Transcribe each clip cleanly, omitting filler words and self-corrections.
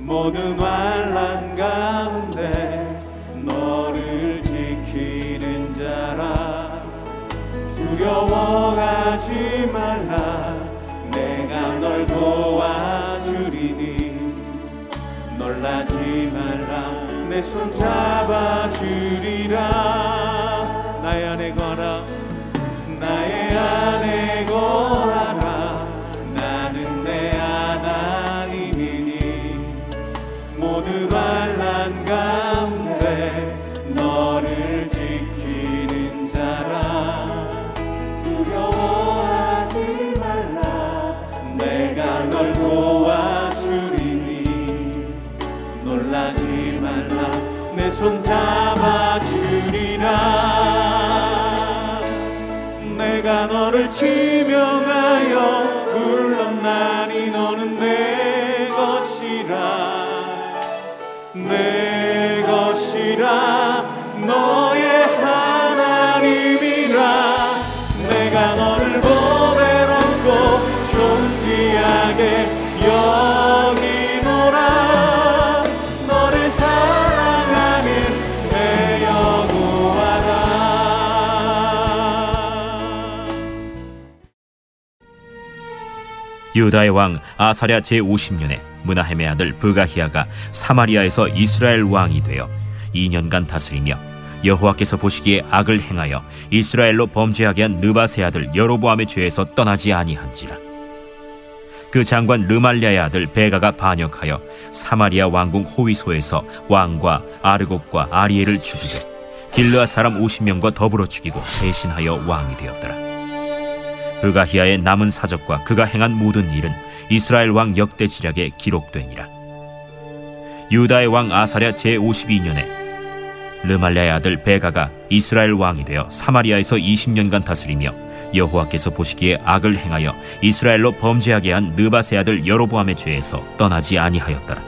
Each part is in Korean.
모든 환난 가운데 너를 지키는 자라. 두려워하지 말라. 내가 널 도와주리니 놀라지 말라. 내 손 잡아주리라. 나의 안에 거하라. 나의 안에 거하라. 나는 내 하나님이니 모든 환난 가운데 너를 지키는 자라. 두려워하지 말라. 내가 널 도와주리니 놀라지 말라. 내 손 잡아주리라. 내가 너를 지명하여 불렀나니 너는 내 것이라. 내 것이라. 너의 하나님이라. 내가 너를 보배롭고 존귀하게 여기노라. 너를 사랑하는 내 여호와라. 유다의 왕 아사랴 제50년에 므나헴의 아들 브가히야가 사마리아에서 이스라엘 왕이 되어 2년간 다스리며 여호와께서 보시기에 악을 행하여 이스라엘로 범죄하게 한 느밧의 아들 여로보암의 죄에서 떠나지 아니한지라. 그 장관 르말랴의 아들 베가가 반역하여 사마리아 왕궁 호위소에서 왕과 아르곡과 아리엘을 죽이고 길르앗 사람 50명과 더불어 죽이고 대신하여 왕이 되었더라. 브가히야의 남은 사적과 그가 행한 모든 일은 이스라엘 왕 역대 지략에 기록되니라. 유다의 왕 아사랴 제52년에 르말랴의 아들 베가가 이스라엘 왕이 되어 사마리아에서 20년간 다스리며 여호와께서 보시기에 악을 행하여 이스라엘로 범죄하게 한 느밧의 아들 여로보암의 죄에서 떠나지 아니하였더라.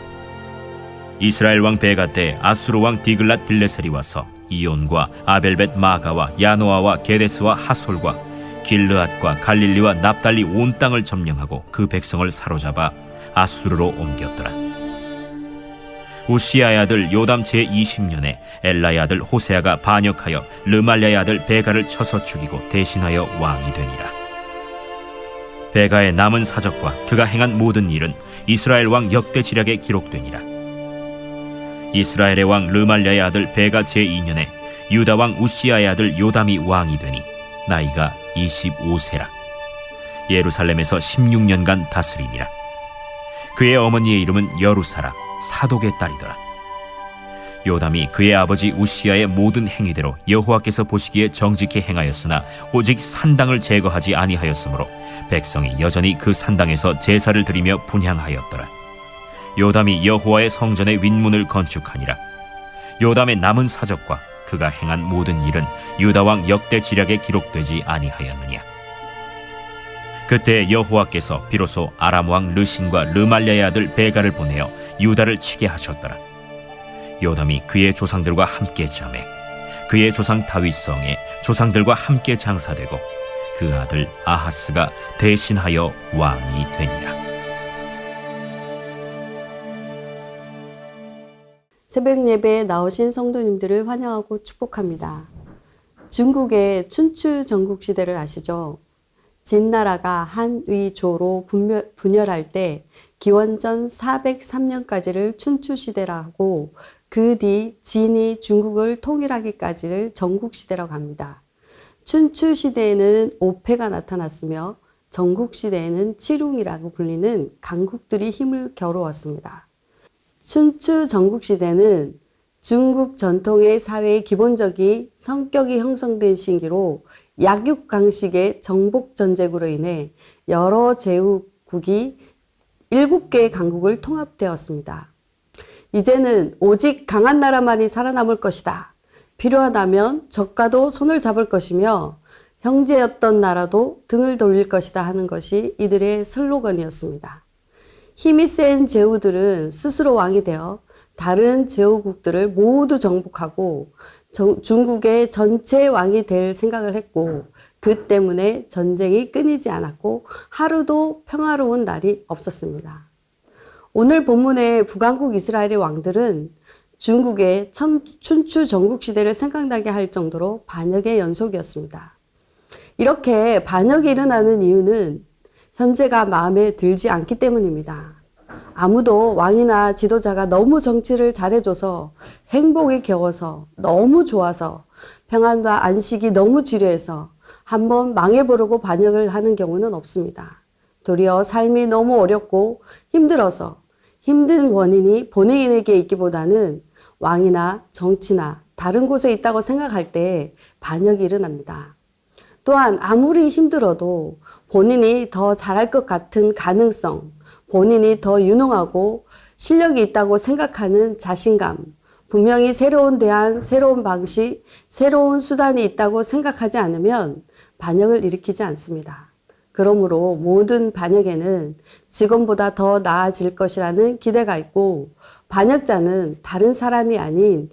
이스라엘 왕 베가 때 아수르 왕 디글랏 빌레셀이 와서 이온과 아벨벳 마가와 야노아와 게데스와 하솔과 길르앗과 갈릴리와 납달리 온 땅을 점령하고 그 백성을 사로잡아 아수르로 옮겼더라. 우시야의 아들 요담 제20년에 엘라의 아들 호세아가 반역하여 르말랴의 아들 베가를 쳐서 죽이고 대신하여 왕이 되니라. 베가의 남은 사적과 그가 행한 모든 일은 이스라엘 왕 역대 지략에 기록되니라. 이스라엘의 왕 르말랴의 아들 베가 제2년에 유다 왕 우시야의 아들 요담이 왕이 되니 나이가 25세라. 예루살렘에서 16년간 다스리니라. 그의 어머니의 이름은 여루사라, 사독의 딸이더라. 요담이 그의 아버지 우시야의 모든 행위대로 여호와께서 보시기에 정직히 행하였으나 오직 산당을 제거하지 아니하였으므로 백성이 여전히 그 산당에서 제사를 드리며 분향하였더라. 요담이 여호와의 성전의 윗문을 건축하니라. 요담의 남은 사적과 그가 행한 모든 일은 유다 왕 역대 지략에 기록되지 아니하였느냐. 그때 여호와께서 비로소 아람 왕 르신과 르말랴의 아들 베가를 보내어 유다를 치게 하셨더라. 요담이 그의 조상들과 함께 잠에 그의 조상 다윗성에 조상들과 함께 장사되고 그 아들 아하스가 대신하여 왕이 되니라. 새벽 예배에 나오신 성도님들을 환영하고 축복합니다. 중국의 춘추 전국시대를 아시죠? 진나라가 한위조로 분열할 때 기원전 403년까지를 춘추시대라 하고 그 뒤 진이 중국을 통일하기까지를 전국시대라고 합니다. 춘추시대에는 오패가 나타났으며 전국시대에는 칠웅이라고 불리는 강국들이 힘을 겨루었습니다. 춘추 전국시대는 중국 전통의 사회의 기본적인 성격이 형성된 시기로 약육강식의 정복전쟁으로 인해 여러 제후국이 7개의 강국을 통합되었습니다. 이제는 오직 강한 나라만이 살아남을 것이다. 필요하다면 적과도 손을 잡을 것이며 형제였던 나라도 등을 돌릴 것이다 하는 것이 이들의 슬로건이었습니다. 힘이 센 제후들은 스스로 왕이 되어 다른 제후국들을 모두 정복하고 중국의 전체 왕이 될 생각을 했고 그 때문에 전쟁이 끊이지 않았고 하루도 평화로운 날이 없었습니다. 오늘 본문의 북왕국 이스라엘의 왕들은 중국의 춘추 전국시대를 생각나게 할 정도로 반역의 연속이었습니다. 이렇게 반역이 일어나는 이유는 현재가 마음에 들지 않기 때문입니다. 아무도 왕이나 지도자가 너무 정치를 잘해줘서 행복이 겨워서 너무 좋아서 평안과 안식이 너무 지루해서 한번 망해보려고 반역을 하는 경우는 없습니다. 도리어 삶이 너무 어렵고 힘들어서 힘든 원인이 본인에게 있기보다는 왕이나 정치나 다른 곳에 있다고 생각할 때 반역이 일어납니다. 또한 아무리 힘들어도 본인이 더 잘할 것 같은 가능성, 본인이 더 유능하고 실력이 있다고 생각하는 자신감, 분명히 새로운 대안, 새로운 방식, 새로운 수단이 있다고 생각하지 않으면 반역을 일으키지 않습니다. 그러므로 모든 반역에는 직원보다 더 나아질 것이라는 기대가 있고, 반역자는 다른 사람이 아닌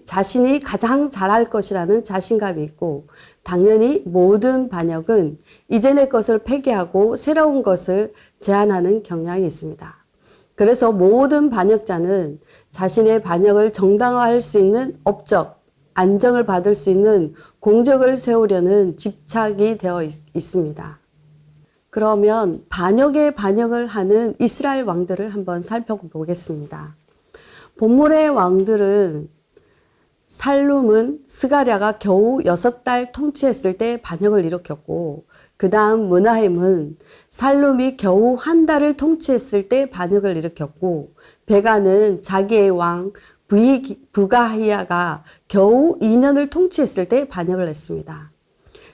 자신이 가장 잘할 것이라는 자신감이 있고, 당연히 모든 반역은 이전의 것을 폐기하고 새로운 것을 제안하는 경향이 있습니다. 그래서 모든 반역자는 자신의 반역을 정당화할 수 있는 업적, 안정을 받을 수 있는 공적을 세우려는 집착이 되어 있습니다. 그러면 반역을 하는 이스라엘 왕들을 한번 살펴보겠습니다. 본문의 왕들은 살룸은 스가랴가 겨우 6달 통치했을 때 반역을 일으켰고, 그 다음 므나헴은 살룸이 겨우 1달을 통치했을 때 반역을 일으켰고, 베가는 자기의 왕 부가히야가 겨우 2년을 통치했을 때 반역을 했습니다.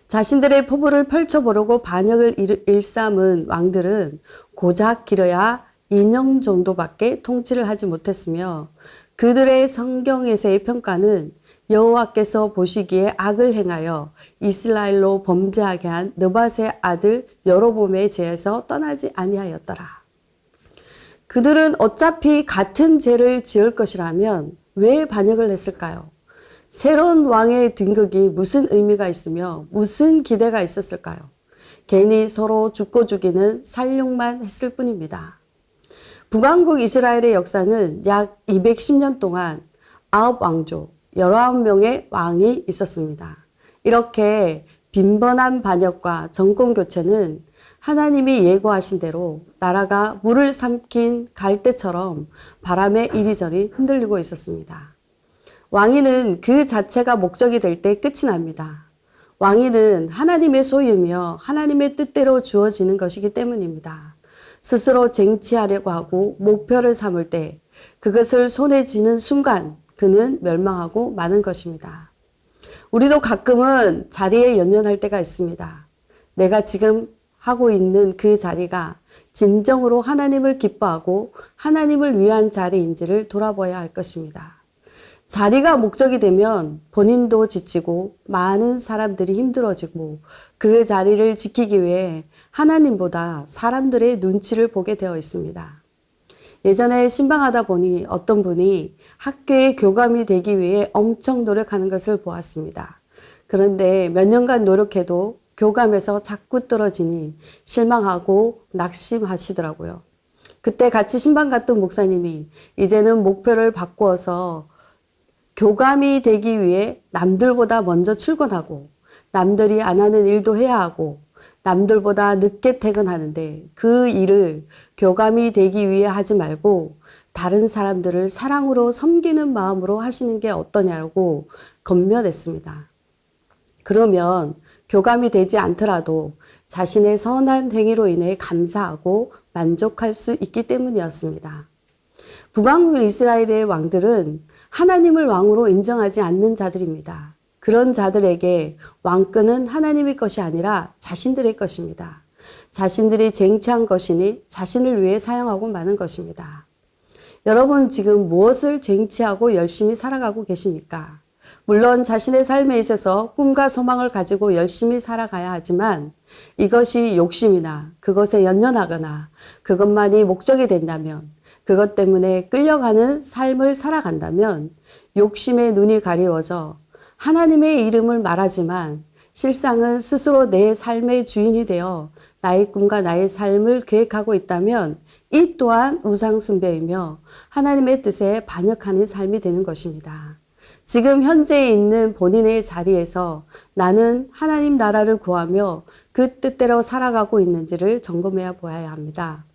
자신들의 포부를 펼쳐보려고 반역을 일삼은 왕들은 고작 길어야 2년 정도밖에 통치를 하지 못했으며, 그들의 성경에서의 평가는 여호와께서 보시기에 악을 행하여 이스라엘로 범죄하게 한 느밧의 아들 여로보암의 죄에서 떠나지 아니하였더라. 그들은 어차피 같은 죄를 지을 것이라면 왜 반역을 했을까요? 새로운 왕의 등극이 무슨 의미가 있으며 무슨 기대가 있었을까요? 괜히 서로 죽고 죽이는 살육만 했을 뿐입니다. 북왕국 이스라엘의 역사는 약 210년 동안 9왕조, 19명의 왕이 있었습니다. 이렇게 빈번한 반역과 정권 교체는 하나님이 예고하신 대로 나라가 물을 삼킨 갈대처럼 바람에 이리저리 흔들리고 있었습니다. 왕위는 그 자체가 목적이 될 때 끝이 납니다. 왕위는 하나님의 소유며 하나님의 뜻대로 주어지는 것이기 때문입니다. 스스로 쟁취하려고 하고 목표를 삼을 때 그것을 손에 쥐는 순간 그는 멸망하고 마는 것입니다. 우리도 가끔은 자리에 연연할 때가 있습니다. 내가 지금 하고 있는 그 자리가 진정으로 하나님을 기뻐하고 하나님을 위한 자리인지를 돌아봐야 할 것입니다. 자리가 목적이 되면 본인도 지치고 많은 사람들이 힘들어지고 그 자리를 지키기 위해 하나님보다 사람들의 눈치를 보게 되어 있습니다. 예전에 신방하다 보니 어떤 분이 학교의 교감이 되기 위해 엄청 노력하는 것을 보았습니다. 그런데 몇 년간 노력해도 교감에서 자꾸 떨어지니 실망하고 낙심하시더라고요. 그때 같이 신방 갔던 목사님이 이제는 목표를 바꾸어서 교감이 되기 위해 남들보다 먼저 출근하고 남들이 안 하는 일도 해야 하고 남들보다 늦게 퇴근하는데 그 일을 교감이 되기 위해 하지 말고 다른 사람들을 사랑으로 섬기는 마음으로 하시는 게 어떠냐고 건면했습니다. 그러면 교감이 되지 않더라도 자신의 선한 행위로 인해 감사하고 만족할 수 있기 때문이었습니다. 북왕국 이스라엘의 왕들은 하나님을 왕으로 인정하지 않는 자들입니다. 그런 자들에게 왕권은 하나님의 것이 아니라 자신들의 것입니다. 자신들이 쟁취한 것이니 자신을 위해 사용하고 마는 것입니다. 여러분 지금 무엇을 쟁취하고 열심히 살아가고 계십니까? 물론 자신의 삶에 있어서 꿈과 소망을 가지고 열심히 살아가야 하지만 이것이 욕심이나 그것에 연연하거나 그것만이 목적이 된다면, 그것 때문에 끌려가는 삶을 살아간다면 욕심의 눈이 가리워져 하나님의 이름을 말하지만 실상은 스스로 내 삶의 주인이 되어 나의 꿈과 나의 삶을 계획하고 있다면 이 또한 우상 숭배이며 하나님의 뜻에 반역하는 삶이 되는 것입니다. 지금 현재 있는 본인의 자리에서 나는 하나님 나라를 구하며 그 뜻대로 살아가고 있는지를 점검해 보아야 합니다.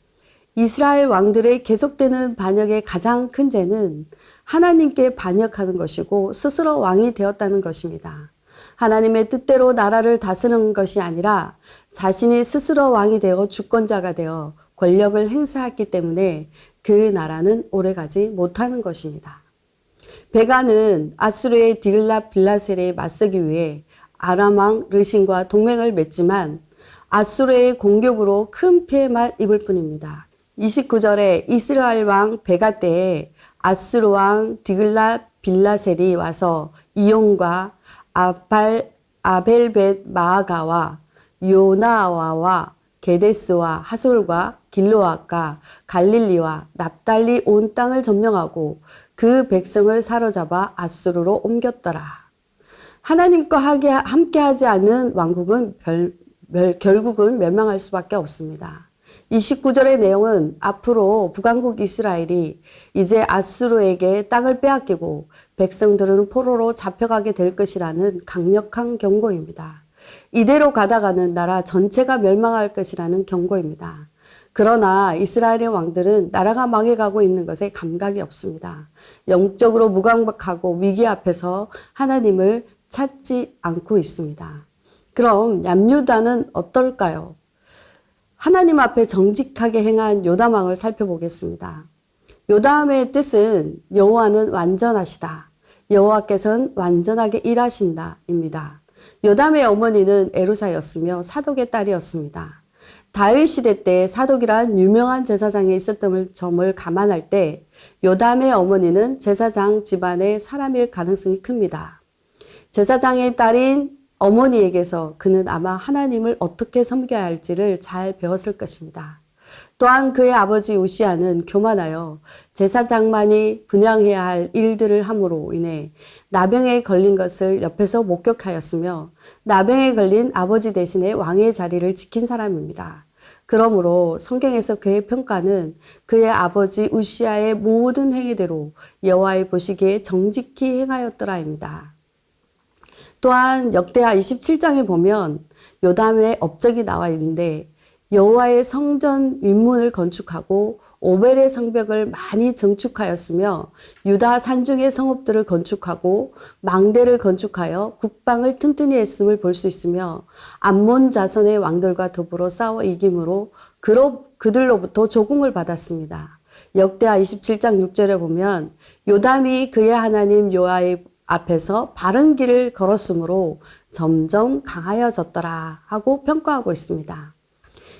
이스라엘 왕들의 계속되는 반역의 가장 큰 죄는 하나님께 반역하는 것이고 스스로 왕이 되었다는 것입니다. 하나님의 뜻대로 나라를 다스리는 것이 아니라 자신이 스스로 왕이 되어 주권자가 되어 권력을 행사했기 때문에 그 나라는 오래가지 못하는 것입니다. 베가는 아수르의 디글랏빌라셀에 맞서기 위해 아람 왕 르신과 동맹을 맺지만 아수르의 공격으로 큰 피해만 입을 뿐입니다. 29절에 이스라엘 왕 베가 때에 아수르 왕 디글랏빌라셀이 와서 이용과 아벨벳 마아가와 요나와와 게데스와 하솔과 길로앗과 갈릴리와 납달리 온 땅을 점령하고 그 백성을 사로잡아 아수르로 옮겼더라. 하나님과 함께하지 않는 왕국은 결국은 멸망할 수밖에 없습니다. 29절의 내용은 앞으로 북왕국 이스라엘이 이제 아수르에게 땅을 빼앗기고 백성들은 포로로 잡혀가게 될 것이라는 강력한 경고입니다. 이대로 가다가는 나라 전체가 멸망할 것이라는 경고입니다. 그러나 이스라엘의 왕들은 나라가 망해가고 있는 것에 감각이 없습니다. 영적으로 무감각하고 위기 앞에서 하나님을 찾지 않고 있습니다. 그럼 얌유다는 어떨까요? 하나님 앞에 정직하게 행한 요담 왕을 살펴보겠습니다. 요담의 뜻은 여호와는 완전하시다. 여호와께서는 완전하게 일하신다입니다. 요담의 어머니는 에루사였으며 사독의 딸이었습니다. 다윗 시대 때 사독이란 유명한 제사장이 있었던 점을 감안할 때 요담의 어머니는 제사장 집안의 사람일 가능성이 큽니다. 제사장의 딸인 어머니에게서 그는 아마 하나님을 어떻게 섬겨야 할지를 잘 배웠을 것입니다. 또한 그의 아버지 우시아는 교만하여 제사장만이 분양해야 할 일들을 함으로 인해 나병에 걸린 것을 옆에서 목격하였으며 나병에 걸린 아버지 대신에 왕의 자리를 지킨 사람입니다. 그러므로 성경에서 그의 평가는 그의 아버지 우시아의 모든 행위대로 여호와의 보시기에 정직히 행하였더라입니다. 또한 역대하 27장에 보면 요담의 업적이 나와 있는데 여호와의 성전 윗문을 건축하고 오벨의 성벽을 많이 증축하였으며 유다 산중의 성읍들을 건축하고 망대를 건축하여 국방을 튼튼히 했음을 볼 수 있으며 암몬 자손의 왕들과 더불어 싸워 이김으로 그들로부터 조공을 받았습니다. 역대하 27장 6절에 보면 요담이 그의 하나님 여호와의 앞에서 바른 길을 걸었으므로 점점 강하여졌더라 하고 평가하고 있습니다.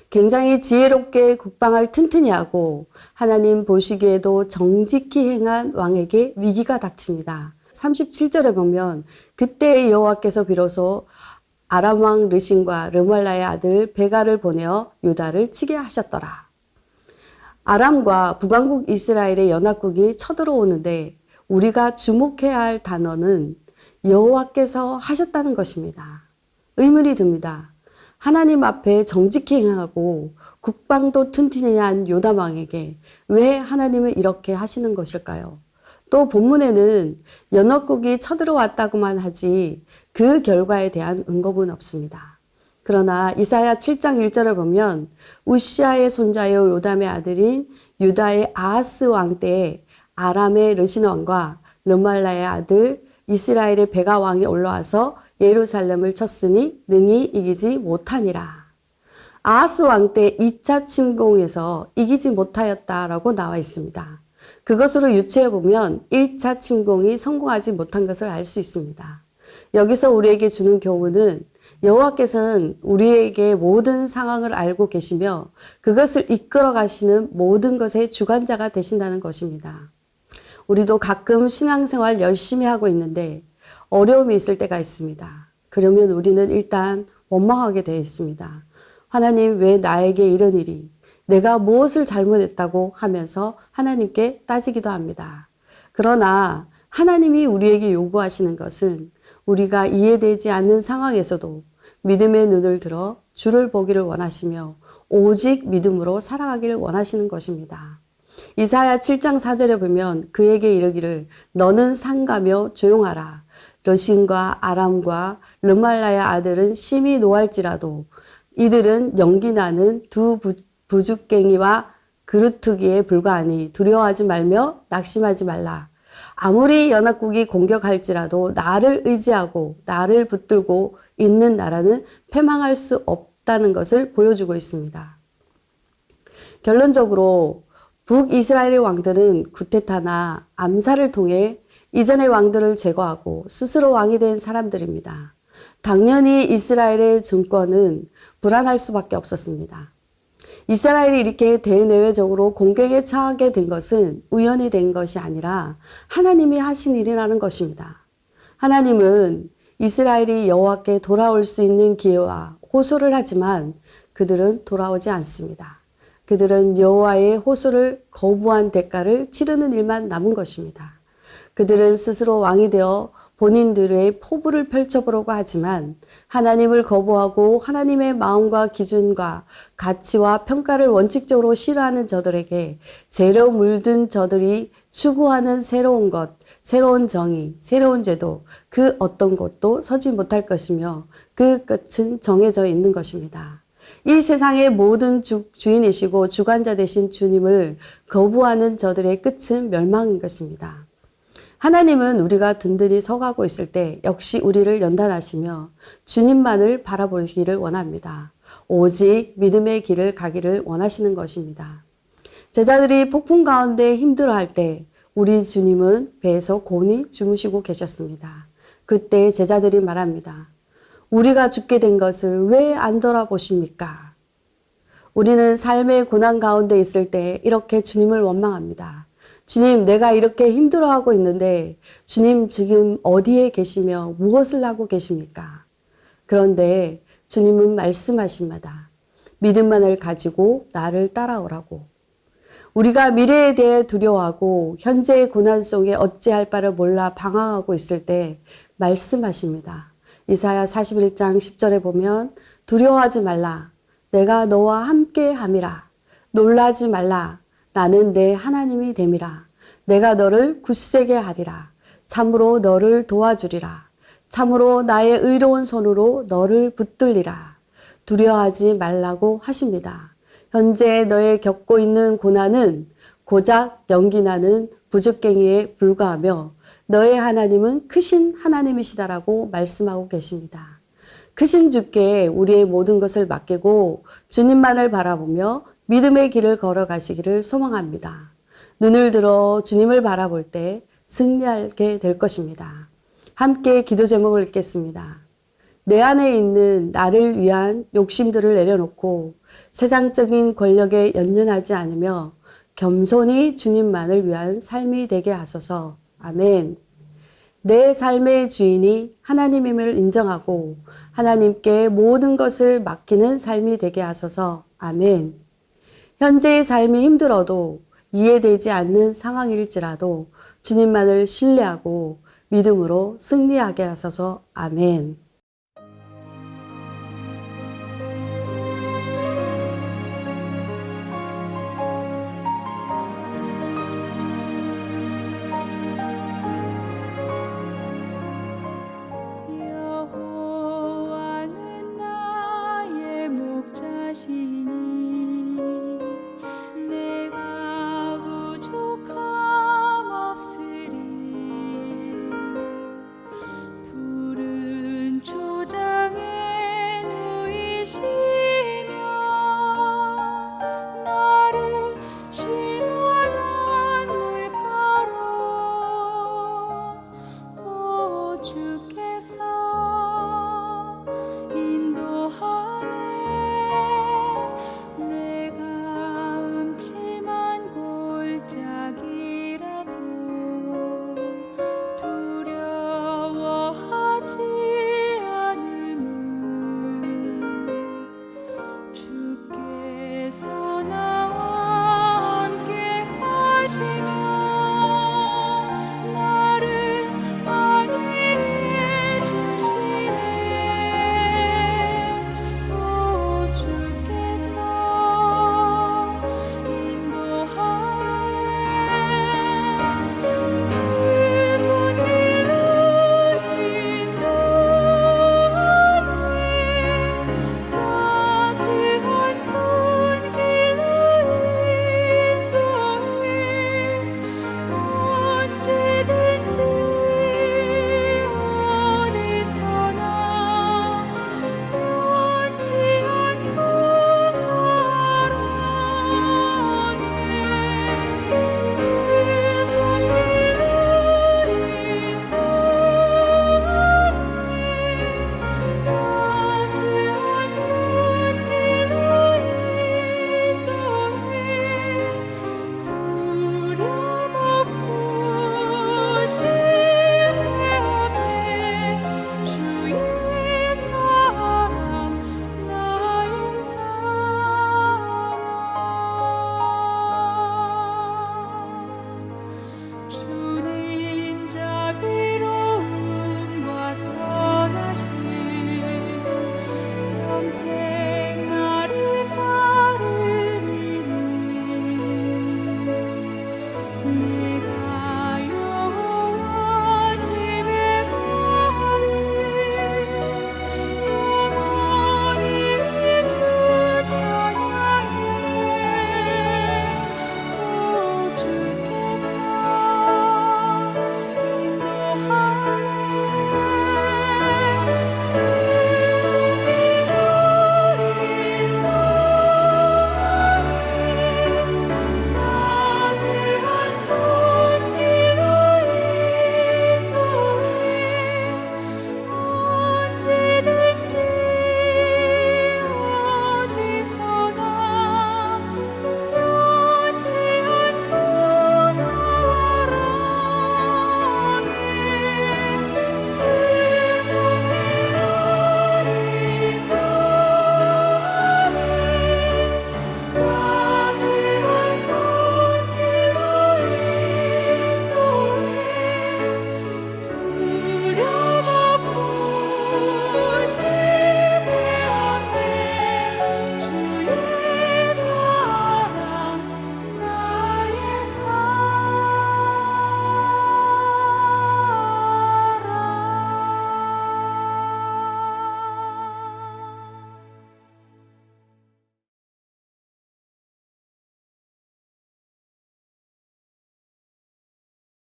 굉장히 지혜롭게 국방을 튼튼히 하고 하나님 보시기에도 정직히 행한 왕에게 위기가 닥칩니다. 37절에 보면 그때 여호와께서 비로소 아람 왕 르신과 르말라의 아들 베가를 보내어 유다를 치게 하셨더라. 아람과 북왕국 이스라엘의 연합국이 쳐들어오는데 우리가 주목해야 할 단어는 여호와께서 하셨다는 것입니다. 의문이 듭니다. 하나님 앞에 정직히 행하고 국방도 튼튼히 한 요담 왕에게 왜 하나님은 이렇게 하시는 것일까요? 또 본문에는 연합국이 쳐들어왔다고만 하지 그 결과에 대한 언급은 없습니다. 그러나 이사야 7장 1절을 보면 우시아의 손자요 요담의 아들인 유다의 아하스 왕 때에 아람의 르신 왕과 르말라의 아들 이스라엘의 베가 왕이 올라와서 예루살렘을 쳤으니 능히 이기지 못하니라. 아하스 왕 때 2차 침공에서 이기지 못하였다라고 나와 있습니다. 그것으로 유추해 보면 1차 침공이 성공하지 못한 것을 알 수 있습니다. 여기서 우리에게 주는 교훈은 여호와께서는 우리에게 모든 상황을 알고 계시며 그것을 이끌어 가시는 모든 것의 주관자가 되신다는 것입니다. 우리도 가끔 신앙생활 열심히 하고 있는데 어려움이 있을 때가 있습니다. 그러면 우리는 일단 원망하게 되어 있습니다. 하나님 왜 나에게 이런 일이, 내가 무엇을 잘못했다고 하면서 하나님께 따지기도 합니다. 그러나 하나님이 우리에게 요구하시는 것은 우리가 이해되지 않는 상황에서도 믿음의 눈을 들어 주를 보기를 원하시며 오직 믿음으로 살아가기를 원하시는 것입니다. 이사야 7장 4절에 보면 그에게 이르기를 너는 상가며 조용하라. 러신과 아람과 르말라의 아들은 심히 노할지라도 이들은 연기나는 두 부죽갱이와 그루트기에 불과하니 두려워하지 말며 낙심하지 말라. 아무리 연합국이 공격할지라도 나를 의지하고 나를 붙들고 있는 나라는 패망할 수 없다는 것을 보여주고 있습니다. 결론적으로 북이스라엘의 왕들은 구테타나 암살을 통해 이전의 왕들을 제거하고 스스로 왕이 된 사람들입니다. 당연히 이스라엘의 정권은 불안할 수밖에 없었습니다. 이스라엘이 이렇게 대내외적으로 공격에 처하게 된 것은 우연이 된 것이 아니라 하나님이 하신 일이라는 것입니다. 하나님은 이스라엘이 여호와께 돌아올 수 있는 기회와 호소를 하지만 그들은 돌아오지 않습니다. 그들은 여호와의 호소를 거부한 대가를 치르는 일만 남은 것입니다. 그들은 스스로 왕이 되어 본인들의 포부를 펼쳐보려고 하지만 하나님을 거부하고 하나님의 마음과 기준과 가치와 평가를 원칙적으로 싫어하는 저들에게 죄로 물든 저들이 추구하는 새로운 것, 새로운 정의, 새로운 제도, 그 어떤 것도 서지 못할 것이며 그 끝은 정해져 있는 것입니다. 이 세상의 모든 주인이시고 주관자 되신 주님을 거부하는 저들의 끝은 멸망인 것입니다. 하나님은 우리가 든든히 서가고 있을 때 역시 우리를 연단하시며 주님만을 바라보기를 원합니다. 오직 믿음의 길을 가기를 원하시는 것입니다. 제자들이 폭풍 가운데 힘들어할 때 우리 주님은 배에서 곤히 주무시고 계셨습니다. 그때 제자들이 말합니다. 우리가 죽게 된 것을 왜 안 돌아보십니까? 우리는 삶의 고난 가운데 있을 때 이렇게 주님을 원망합니다. 주님, 내가 이렇게 힘들어하고 있는데 주님 지금 어디에 계시며 무엇을 하고 계십니까? 그런데 주님은 말씀하십니다. 믿음만을 가지고 나를 따라오라고. 우리가 미래에 대해 두려워하고 현재의 고난 속에 어찌할 바를 몰라 방황하고 있을 때 말씀하십니다. 이사야 41장 10절에 보면 두려워하지 말라. 내가 너와 함께 함이라. 놀라지 말라. 나는 내 하나님이 됨이라. 내가 너를 굳세게 하리라. 참으로 너를 도와주리라. 참으로 나의 의로운 손으로 너를 붙들리라. 두려워하지 말라고 하십니다. 현재 너의 겪고 있는 고난은 고작 연기나는 부죽갱이에 불과하며 너의 하나님은 크신 하나님이시다라고 말씀하고 계십니다. 크신 주께 우리의 모든 것을 맡기고 주님만을 바라보며 믿음의 길을 걸어가시기를 소망합니다. 눈을 들어 주님을 바라볼 때 승리하게 될 것입니다. 함께 기도 제목을 읽겠습니다. 내 안에 있는 나를 위한 욕심들을 내려놓고 세상적인 권력에 연연하지 않으며 겸손히 주님만을 위한 삶이 되게 하소서. 아멘. 내 삶의 주인이 하나님임을 인정하고 하나님께 모든 것을 맡기는 삶이 되게 하소서. 아멘. 현재의 삶이 힘들어도 이해되지 않는 상황일지라도 주님만을 신뢰하고 믿음으로 승리하게 하소서. 아멘.